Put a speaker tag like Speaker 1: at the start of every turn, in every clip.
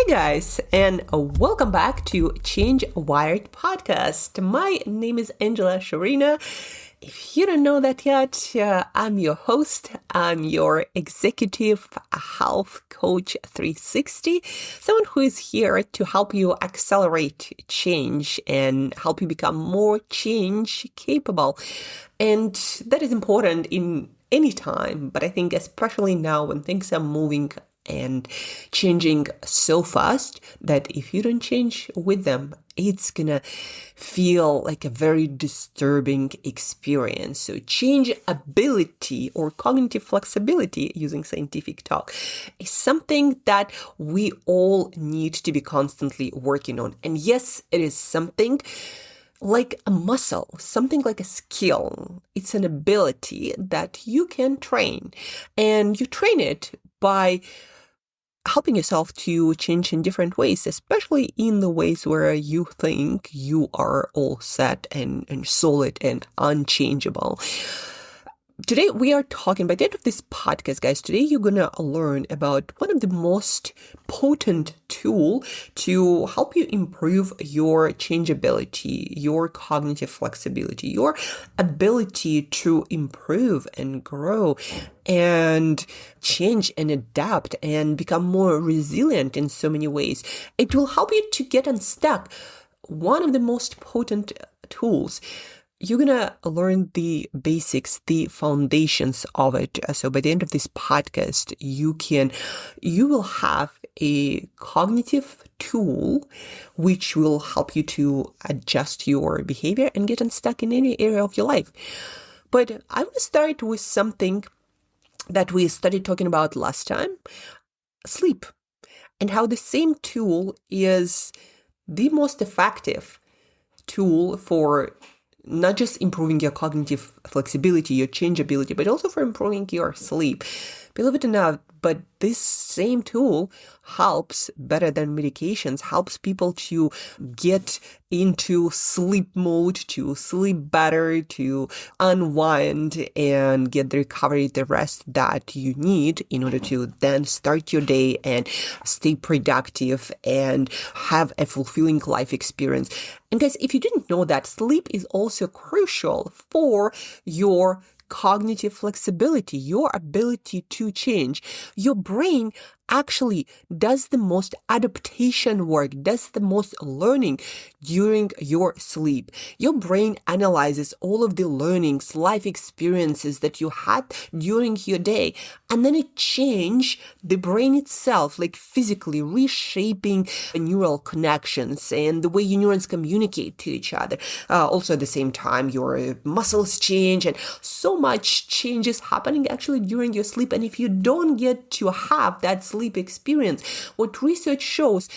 Speaker 1: Hey guys, and welcome back to Change Wired podcast. My name is Angela Sharina. If you don't know that yet, I'm your host. I'm your executive health coach 360, someone who is here to help you accelerate change and help you become more change capable. And that is important in any time, but I think especially now when things are moving and changing so fast that if you don't change with them, it's gonna feel like a very disturbing experience. So change ability or cognitive flexibility, using scientific talk, is something that we all need to be constantly working on. And yes, it is something like a muscle, something like a skill. It's an ability that you can train, and you train it by helping yourself to change in different ways, especially in the ways where you think you are all set and solid and unchangeable. Today, we are talking, by the end of this podcast, guys, today you're going to learn about one of the most potent tool to help you improve your changeability, your cognitive flexibility, your ability to improve and grow and change and adapt and become more resilient in so many ways. It will help you to get unstuck. One of the most potent tools. You're going to learn the basics, the foundations of it. So by the end of this podcast, you will have a cognitive tool which will help you to adjust your behavior and get unstuck in any area of your life. But I will start with something that we started talking about last time, sleep, and how the same tool is the most effective tool for not just improving your cognitive flexibility, your changeability, but also for improving your sleep. Believe it or not, but this same tool helps better than medications, helps people to get into sleep mode, to sleep better, to unwind and get the recovery, the rest that you need in order to then start your day and stay productive and have a fulfilling life experience. And guys, if you didn't know that, sleep is also crucial for your cognitive flexibility, your ability to change. Your brain actually does the most adaptation work, does the most learning during your sleep. Your brain analyzes all of the learnings, life experiences that you had during your day, and then it changes the brain itself, like physically reshaping neural connections and the way your neurons communicate to each other. Also at the same time, your muscles change, and so much change is happening actually during your sleep. And if you don't get to have that sleep experience, what research shows,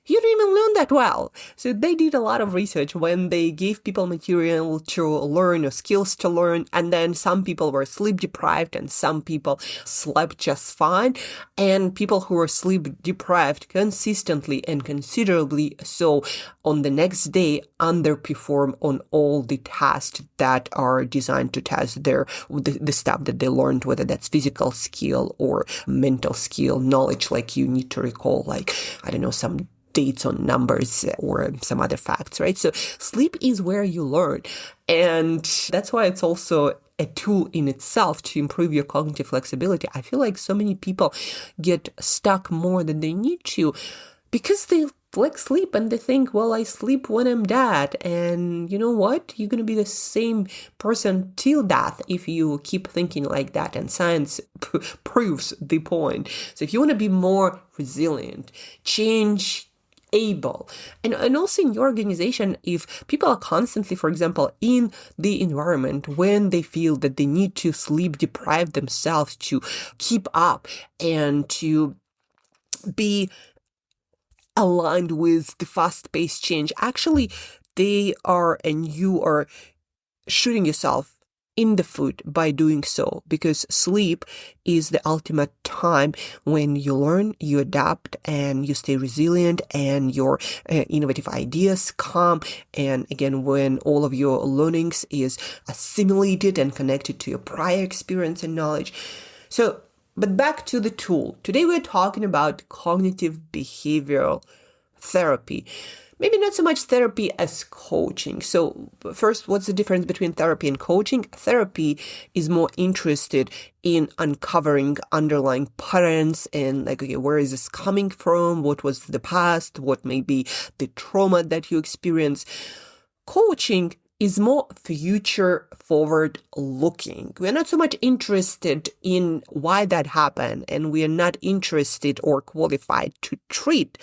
Speaker 1: you don't even learn that well. So they did a lot of research when they gave people material to learn or skills to learn, and then some people were sleep deprived and some people slept just fine. And people who were sleep deprived consistently and considerably so on the next day underperform on all the tasks that are designed to test the stuff that they learned, whether that's physical skill or mental skill, knowledge, like you need to recall, like, I don't know, some dates on numbers or some other facts, right? So sleep is where you learn. And that's why it's also a tool in itself to improve your cognitive flexibility. I feel like so many people get stuck more than they need to because they like sleep and they think, well, I sleep when I'm dead. And you know what? You're going to be the same person till death if you keep thinking like that. And science proves the point. So if you want to be more resilient, change able. And also in your organization, if people are constantly, for example, in the environment when they feel that they need to sleep deprive themselves to keep up and to be aligned with the fast-paced change, actually they are, and you are shooting yourself in the foot by doing so, because sleep is the ultimate time when you learn, you adapt, and you stay resilient, and your innovative ideas come. And again, when all of your learnings is assimilated and connected to your prior experience and knowledge. So But back to the tool. Today we're talking about cognitive behavioral therapy. Maybe not so much therapy as coaching. So first, what's the difference between therapy and coaching? Therapy is more interested in uncovering underlying patterns and like, okay, where is this coming from? What was the past? What may be the trauma that you experienced? Coaching is more future forward looking. We're not so much interested in why that happened, and we are not interested or qualified to treat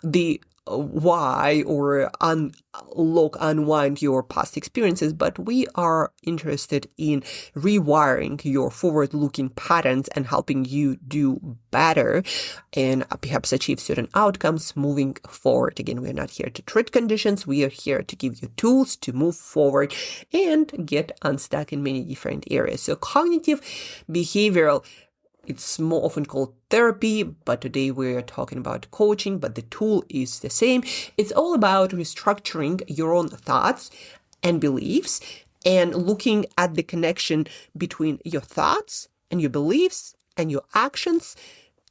Speaker 1: the why or unwind your past experiences, but we are interested in rewiring your forward-looking patterns and helping you do better and perhaps achieve certain outcomes moving forward. Again, we're not here to treat conditions. We are here to give you tools to move forward and get unstuck in many different areas. So cognitive behavioral, it's more often called therapy, but today we're talking about coaching, but the tool is the same. It's all about restructuring your own thoughts and beliefs and looking at the connection between your thoughts and your beliefs and your actions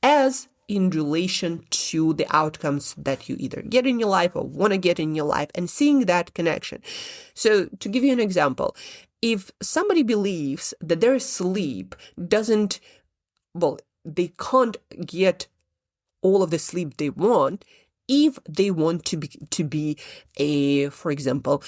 Speaker 1: as in relation to the outcomes that you either get in your life or want to get in your life, and seeing that connection. So to give you an example, if somebody believes that their sleep they can't get all of the sleep they want if they want to be a, for example,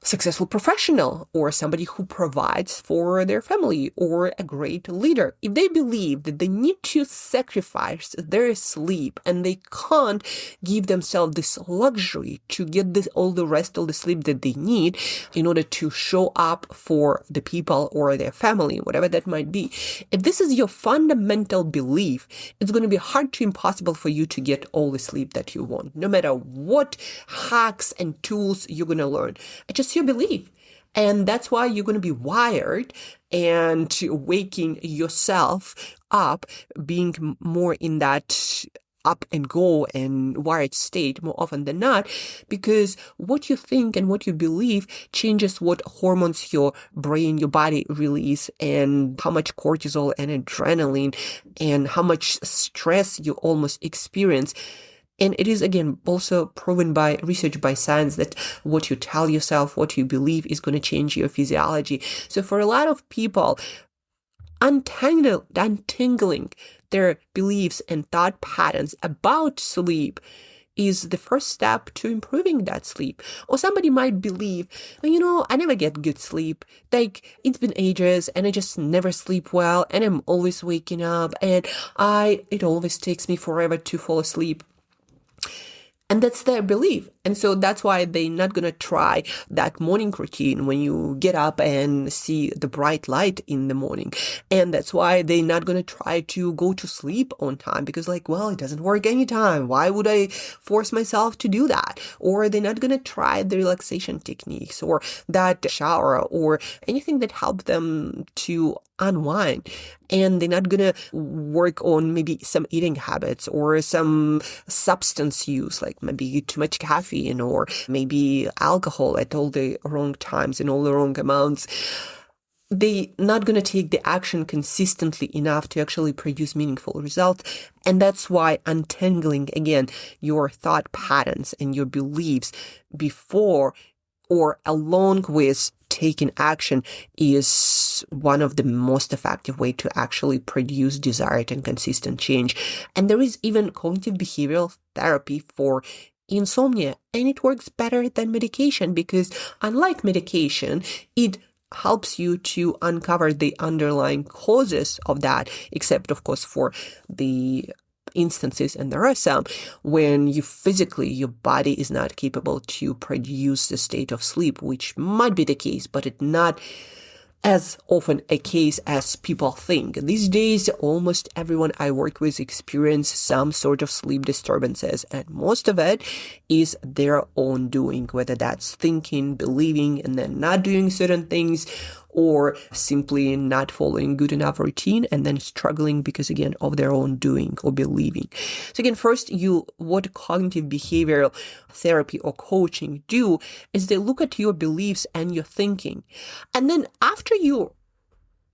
Speaker 1: successful professional or somebody who provides for their family or a great leader. If they believe that they need to sacrifice their sleep and they can't give themselves this luxury to get all the sleep that they need in order to show up for the people or their family, whatever that might be. If this is your fundamental belief, it's going to be hard to impossible for you to get all the sleep that you want, no matter what hacks and tools you're going to learn. It's just your belief. And that's why you're going to be wired and waking yourself up, being more in that up and go and wired state more often than not, because what you think and what you believe changes what hormones your brain, your body release, and how much cortisol and adrenaline and how much stress you almost experience. And it is, again, also proven by research, by science, that what you tell yourself, what you believe is going to change your physiology. So for a lot of people, untangling their beliefs and thought patterns about sleep is the first step to improving that sleep. Or somebody might believe, I never get good sleep. Like, it's been ages and I just never sleep well and I'm always waking up and it always takes me forever to fall asleep. And that's their belief. And so that's why they're not going to try that morning routine when you get up and see the bright light in the morning. And that's why they're not going to try to go to sleep on time because it doesn't work anytime. Why would I force myself to do that? Or they're not going to try the relaxation techniques or that shower or anything that helps them to unwind. And they're not going to work on maybe some eating habits or some substance use, like maybe too much caffeine or maybe alcohol at all the wrong times and all the wrong amounts. They're not going to take the action consistently enough to actually produce meaningful results. And that's why untangling, again, your thought patterns and your beliefs before or along with taking action is one of the most effective way to actually produce desired and consistent change. And there is even cognitive behavioral therapy for insomnia, and it works better than medication because unlike medication, it helps you to uncover the underlying causes of that, except of course for the instances, and there are some, when your body is not capable to produce the state of sleep, which might be the case, but it's not as often a case as people think. These days, almost everyone I work with experience some sort of sleep disturbances, and most of it is their own doing, whether that's thinking, believing, and then not doing certain things, or simply not following good enough routine and then struggling because, again, of their own doing or believing. So again, first, what cognitive behavioral therapy or coaching do is they look at your beliefs and your thinking. And then after you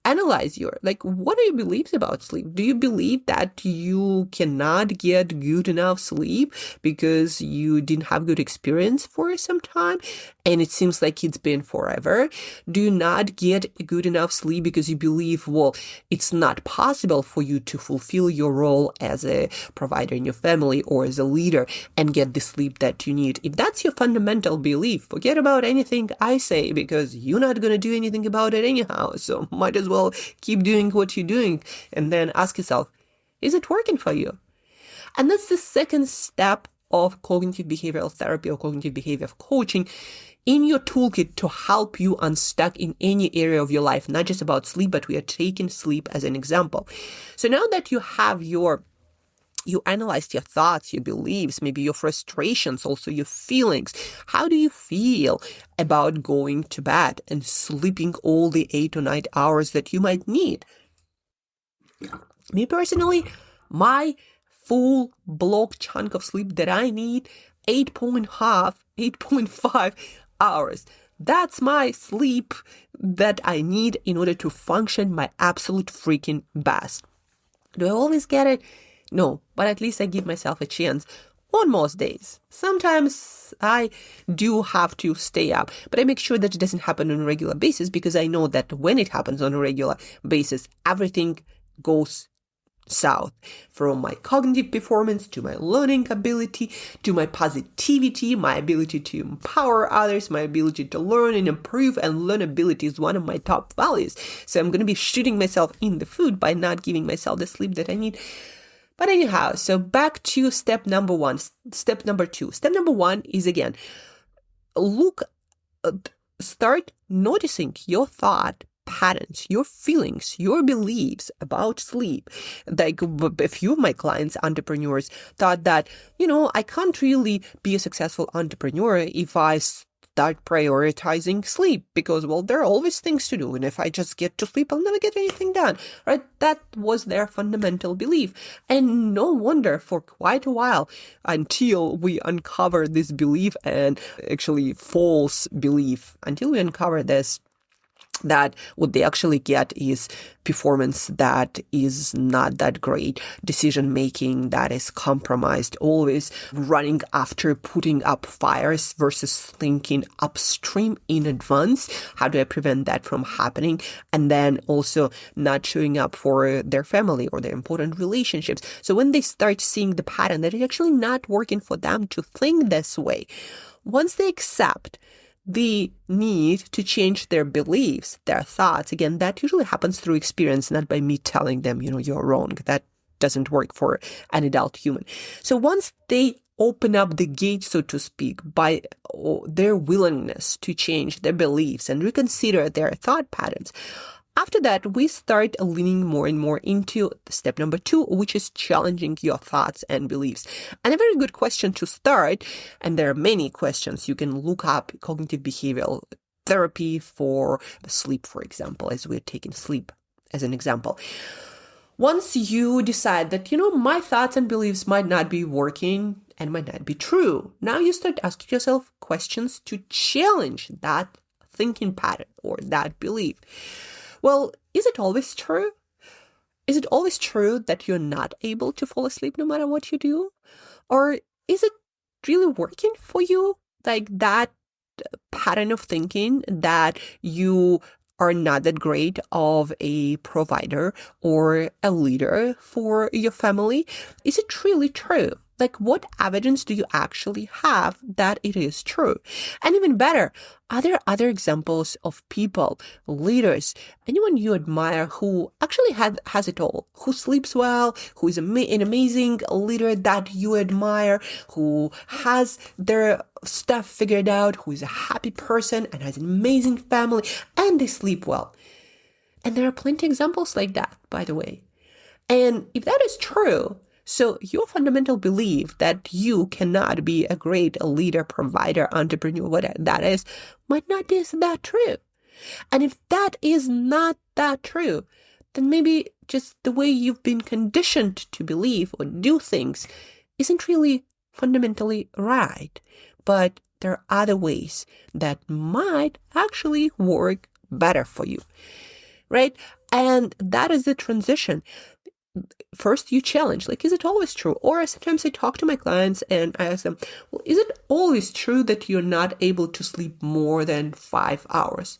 Speaker 1: analyze what are your beliefs about sleep? Do you believe that you cannot get good enough sleep because you didn't have good experience for some time and it seems like it's been forever? Do you not get good enough sleep because you believe, well, it's not possible for you to fulfill your role as a provider in your family or as a leader and get the sleep that you need? If that's your fundamental belief, forget about anything I say, because you're not going to do anything about it anyhow. So might as well keep doing what you're doing and then ask yourself, is it working for you? And that's the second step of cognitive behavioral therapy or cognitive behavioral coaching in your toolkit to help you unstuck in any area of your life, not just about sleep, but we are taking sleep as an example. So now that you have you analyzed your thoughts, your beliefs, maybe your frustrations, also your feelings. How do you feel about going to bed and sleeping all the 8 or 9 hours that you might need? Me personally, my full block chunk of sleep that I need, 8.5 hours. That's my sleep that I need in order to function my absolute freaking best. Do I always get it? No, but at least I give myself a chance on most days. Sometimes I do have to stay up, but I make sure that it doesn't happen on a regular basis, because I know that when it happens on a regular basis, everything goes south, from my cognitive performance to my learning ability to my positivity, my ability to empower others, my ability to learn and improve. And learnability is one of my top values. So I'm going to be shooting myself in the foot by not giving myself the sleep that I need. But anyhow, so back to step number one. Step number two. Step number one is, again, start noticing your thought patterns, your feelings, your beliefs about sleep. Like a few of my clients, entrepreneurs, thought that, I can't really be a successful entrepreneur if I start prioritizing sleep, because, well, there are always things to do, and if I just get to sleep, I'll never get anything done, right? That was their fundamental belief. And no wonder, for quite a while, until we uncover this belief, and actually false belief, until we uncover this, that what they actually get is performance that is not that great, decision making that is compromised, always running after putting up fires versus thinking upstream in advance. How do I prevent that from happening? And then also not showing up for their family or their important relationships. So when they start seeing the pattern that it's actually not working for them to think this way, once they accept the need to change their beliefs, their thoughts, again, that usually happens through experience, not by me telling them, you're wrong. That doesn't work for an adult human. So once they open up the gate, so to speak, by their willingness to change their beliefs and reconsider their thought patterns, after that, we start leaning more and more into step number two, which is challenging your thoughts and beliefs. And a very good question to start, and there are many questions. You can look up cognitive behavioral therapy for sleep, for example, as we're taking sleep as an example. Once you decide that, my thoughts and beliefs might not be working and might not be true, now you start asking yourself questions to challenge that thinking pattern or that belief. Well, is it always true? Is it always true that you're not able to fall asleep no matter what you do? Or is it really working for you? Like that pattern of thinking that you are not that great of a provider or a leader for your family? Is it really true? Like, what evidence do you actually have that it is true? And even better, are there other examples of people, leaders, anyone you admire who actually has it all, who sleeps well, who is an amazing leader that you admire, who has their stuff figured out, who is a happy person and has an amazing family, and they sleep well? And there are plenty of examples like that, by the way. And if that is true, so your fundamental belief that you cannot be a great leader, provider, entrepreneur, whatever that is, might not be that true. And if that is not that true, then maybe just the way you've been conditioned to believe or do things isn't really fundamentally right. But there are other ways that might actually work better for you, right? And that is the transition. First, you challenge, like, is it always true? Or sometimes I talk to my clients and I ask them, well, is it always true that you're not able to sleep more than 5 hours?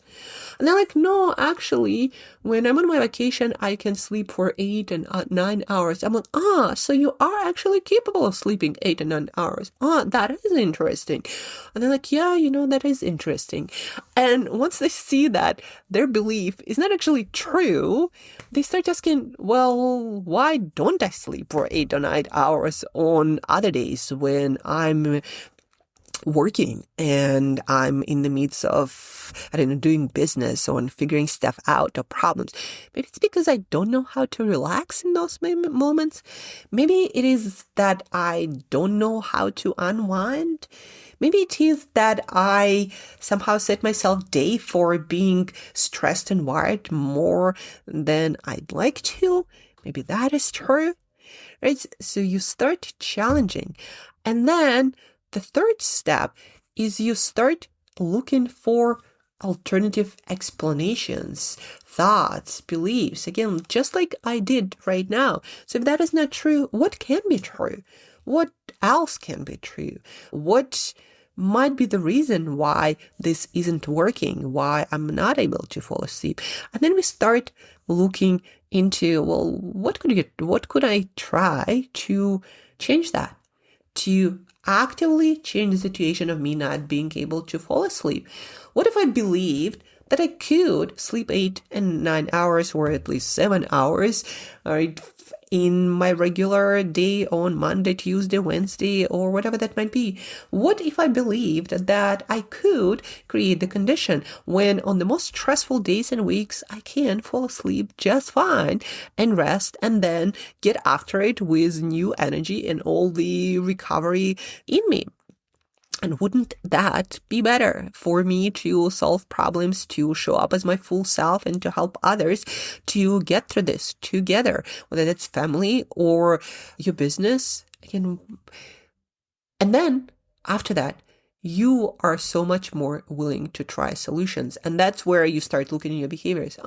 Speaker 1: And they're like, no, actually, when I'm on my vacation, I can sleep for 8 and 9 hours. I'm like, so you are actually capable of sleeping 8 and 9 hours. That is interesting. And they're like, yeah, that is interesting. And once they see that their belief is not actually true, they start asking, well, why don't I sleep for 8 or 9 hours on other days when I'm working and I'm in the midst of, doing business or figuring stuff out or problems? Maybe it's because I don't know how to relax in those moments. Maybe it is that I don't know how to unwind. Maybe it is that I somehow set myself day for being stressed and wired more than I'd like to. Maybe that is true, right? So you start challenging. And then the third step is you start looking for alternative explanations, thoughts, beliefs. Again, just like I did right now. So if that is not true, what can be true? What else can be true? What might be the reason why this isn't working, why I'm not able to fall asleep? And then we start looking into, well, what could I try to change that? To actively change the situation of me not being able to fall asleep. What if I believed that I could sleep 8 and 9 hours, or at least 7 hours, right, in my regular day on Monday, Tuesday, Wednesday, or whatever that might be? What if I believed that I could create the condition when on the most stressful days and weeks, I can fall asleep just fine and rest and then get after it with new energy and all the recovery in me? And wouldn't that be better for me to solve problems, to show up as my full self, and to help others to get through this together, whether that's family or your business? And then after that, you are so much more willing to try solutions. And that's where you start looking at your behaviors.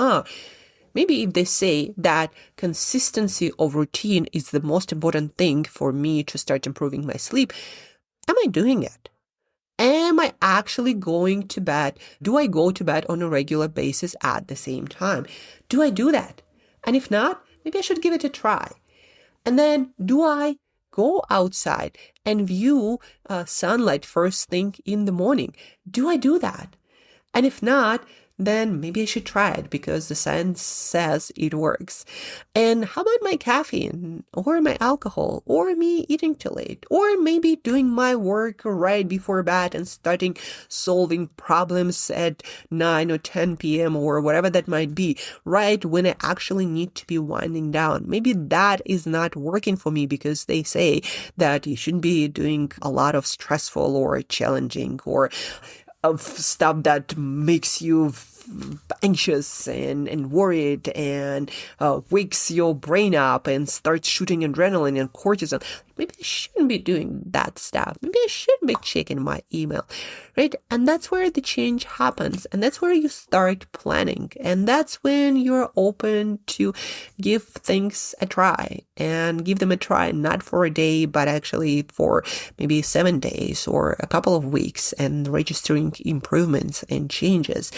Speaker 1: Maybe if they say that consistency of routine is the most important thing for me to start improving my sleep, am I doing it? Am I actually going to bed? Do I go to bed on a regular basis at the same time? Do I do that? And if not, maybe I should give it a try. And then, do I go outside and view sunlight first thing in the morning? Do I do that? And if not, then maybe I should try it because the science says it works. And how about my caffeine or my alcohol or me eating too late or maybe doing my work right before bed and starting solving problems at 9 or 10 p.m. or whatever that might be, right when I actually need to be winding down? Maybe that is not working for me because they say that you shouldn't be doing a lot of stressful or challenging or of stuff that makes you anxious and worried and wakes your brain up and starts shooting adrenaline and cortisol. Maybe I shouldn't be doing that stuff. Maybe I shouldn't be checking my email, right? And that's where the change happens. And that's where you start planning. And that's when you're open to give things a try and give them a try, not for a day, but actually for maybe 7 days or a couple of weeks and registering improvements and changes.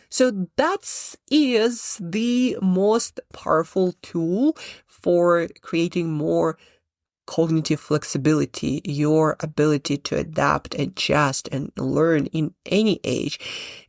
Speaker 1: So that is the most powerful tool for creating more cognitive flexibility, your ability to adapt, adjust, and learn in any age.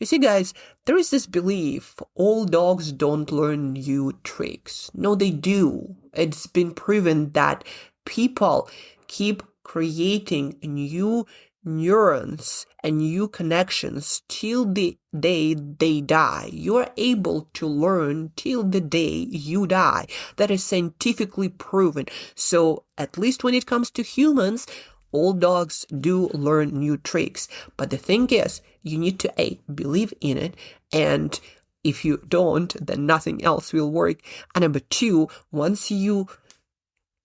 Speaker 1: You see, guys, there is this belief all dogs don't learn new tricks. No, they do. It's been proven that people keep creating new neurons and new connections till the day they die. You're able to learn till the day you die. That is scientifically proven. So at least when it comes to humans, all dogs do learn new tricks. But the thing is, you need to A, believe in it, and if you don't, then nothing else will work. And number 2, once you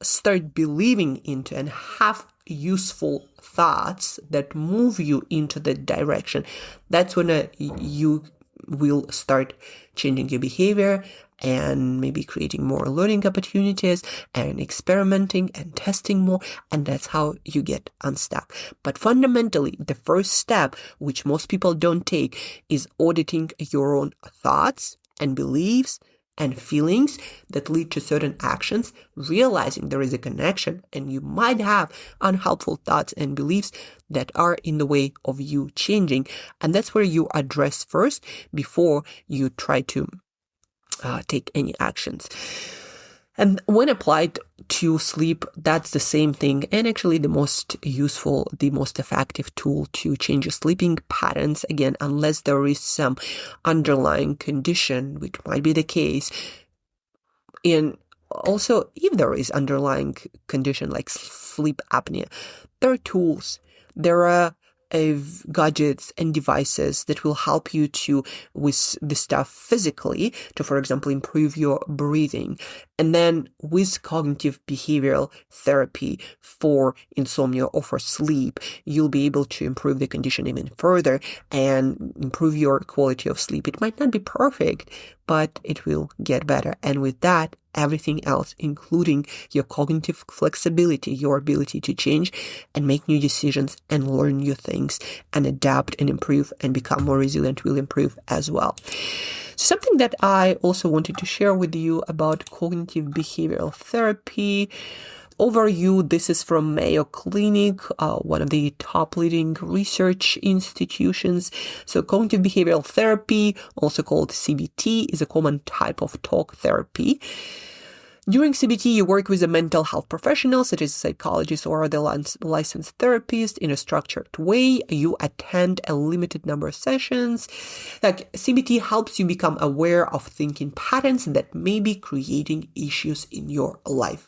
Speaker 1: start believing into and have useful thoughts that move you into the direction, that's when you will start changing your behavior and maybe creating more learning opportunities and experimenting and testing more. And that's how you get unstuck. But fundamentally, the first step, which most people don't take, is auditing your own thoughts and beliefs and feelings that lead to certain actions, realizing there is a connection and you might have unhelpful thoughts and beliefs that are in the way of you changing. And that's where you address first before you try to take any actions. And when applied to sleep, that's the same thing. And actually the most useful, the most effective tool to change your sleeping patterns, again, unless there is some underlying condition, which might be the case. And also, if there is underlying condition like sleep apnea, there are tools. There are gadgets and devices that will help you with the stuff physically to, for example, improve your breathing. And then with cognitive behavioral therapy for insomnia or for sleep, you'll be able to improve the condition even further and improve your quality of sleep. It might not be perfect, but it will get better. And with that, everything else, including your cognitive flexibility, your ability to change and make new decisions and learn new things and adapt and improve and become more resilient, will improve as well. Something that I also wanted to share with you about cognitive behavioral therapy. Overview, this is from Mayo Clinic, one of the top leading research institutions. So cognitive behavioral therapy, also called CBT, is a common type of talk therapy. During CBT, you work with a mental health professional, such as a psychologist or other licensed therapist, in a structured way. You attend a limited number of sessions. Like CBT helps you become aware of thinking patterns that may be creating issues in your life.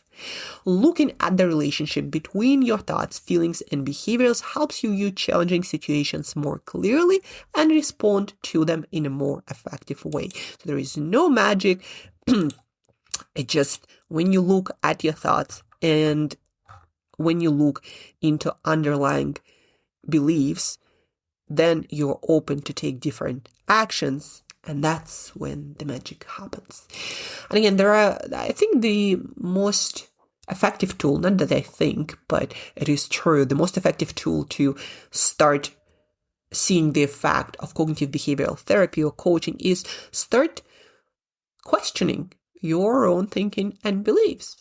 Speaker 1: Looking at the relationship between your thoughts, feelings, and behaviors helps you view challenging situations more clearly and respond to them in a more effective way. So there is no magic. It just, when you look at your thoughts and when you look into underlying beliefs, then you're open to take different actions. And that's when the magic happens. And again, I think the most effective tool, not that I think, but it is true, the most effective tool to start seeing the effect of cognitive behavioral therapy or coaching is start questioning your own thinking and beliefs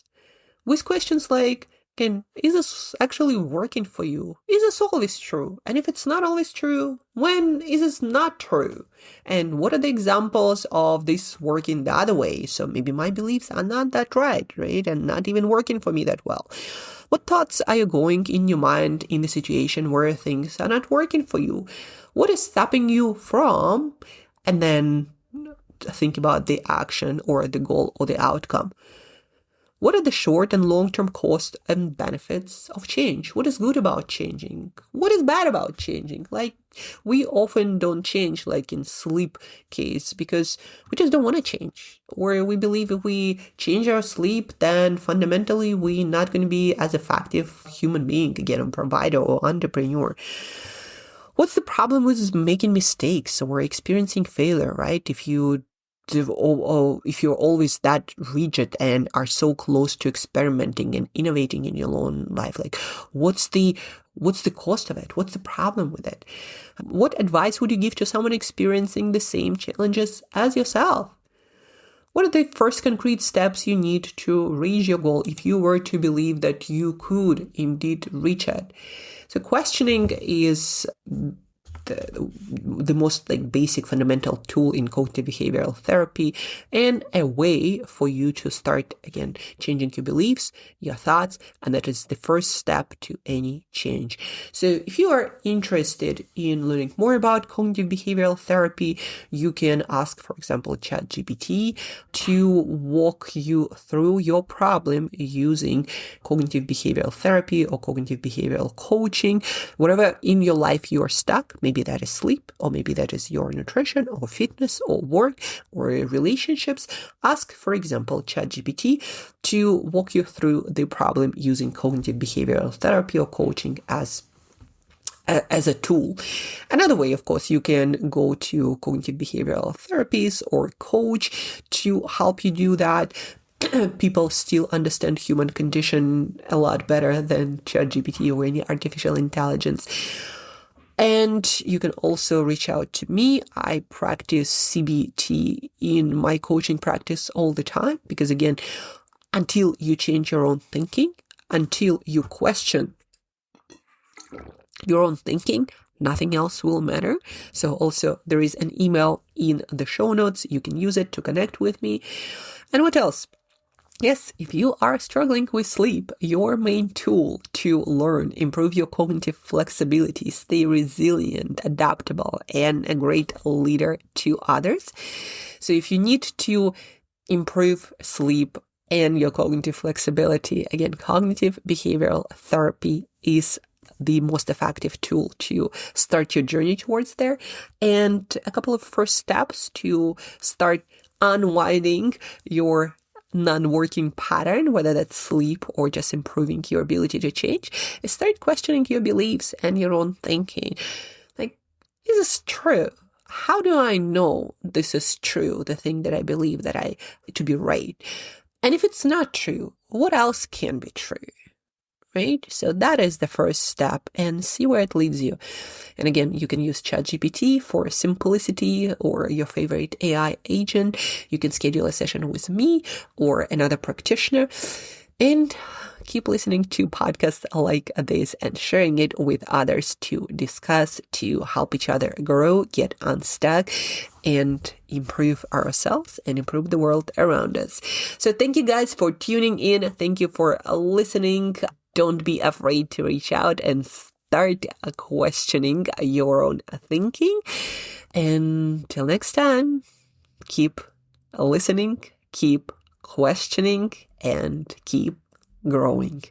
Speaker 1: with questions like, is this actually working for you? Is this always true? And if it's not always true, when is this not true? And what are the examples of this working the other way? So maybe my beliefs are not that right? And not even working for me that well. What thoughts are you going in your mind in the situation where things are not working for you? What is stopping you from? And then think about the action or the goal or the outcome. What are the short and long-term costs and benefits of change? What is good about changing? What is bad about changing? Like, we often don't change, like in sleep case, because we just don't want to change. Or we believe if we change our sleep, then fundamentally we're not going to be as effective human being, again, a provider or entrepreneur. What's the problem with making mistakes or experiencing failure, right? If you're always that rigid and are so close to experimenting and innovating in your own life, like what's the cost of it? What's the problem with it? What advice would you give to someone experiencing the same challenges as yourself? What are the first concrete steps you need to reach your goal if you were to believe that you could indeed reach it? So questioning is the most basic fundamental tool in cognitive behavioral therapy and a way for you to start, again, changing your beliefs, your thoughts, and that is the first step to any change. So if you are interested in learning more about cognitive behavioral therapy, you can ask, for example, ChatGPT to walk you through your problem using cognitive behavioral therapy or cognitive behavioral coaching. Whatever in your life you are stuck, maybe that is sleep, or maybe that is your nutrition or fitness or work or relationships. Ask, for example, ChatGPT to walk you through the problem using cognitive behavioral therapy or coaching as as a tool. Another way, of course, you can go to cognitive behavioral therapists or coach to help you do that. People still understand human condition a lot better than ChatGPT or any artificial intelligence. And you can also reach out to me. I practice CBT in my coaching practice all the time because, again, until you change your own thinking, until you question your own thinking, nothing else will matter. So also there is an email in the show notes. You can use it to connect with me. And what else? Yes, if you are struggling with sleep, your main tool to learn, improve your cognitive flexibility, stay resilient, adaptable, and a great leader to others. So if you need to improve sleep and your cognitive flexibility, again, cognitive behavioral therapy is the most effective tool to start your journey towards there. And a couple of first steps to start unwinding your non-working pattern, whether that's sleep or just improving your ability to change, is start questioning your beliefs and your own thinking. Like, is this true? How do I know this is true, the thing that I believe that to be right? And if it's not true, what else can be true? Right? So that is the first step, and see where it leads you. And again, you can use ChatGPT for simplicity or your favorite AI agent. You can schedule a session with me or another practitioner, and keep listening to podcasts like this and sharing it with others to discuss, to help each other grow, get unstuck, and improve ourselves and improve the world around us. So thank you guys for tuning in. Thank you for listening. Don't be afraid to reach out and start questioning your own thinking. And till next time, keep listening, keep questioning, and keep growing.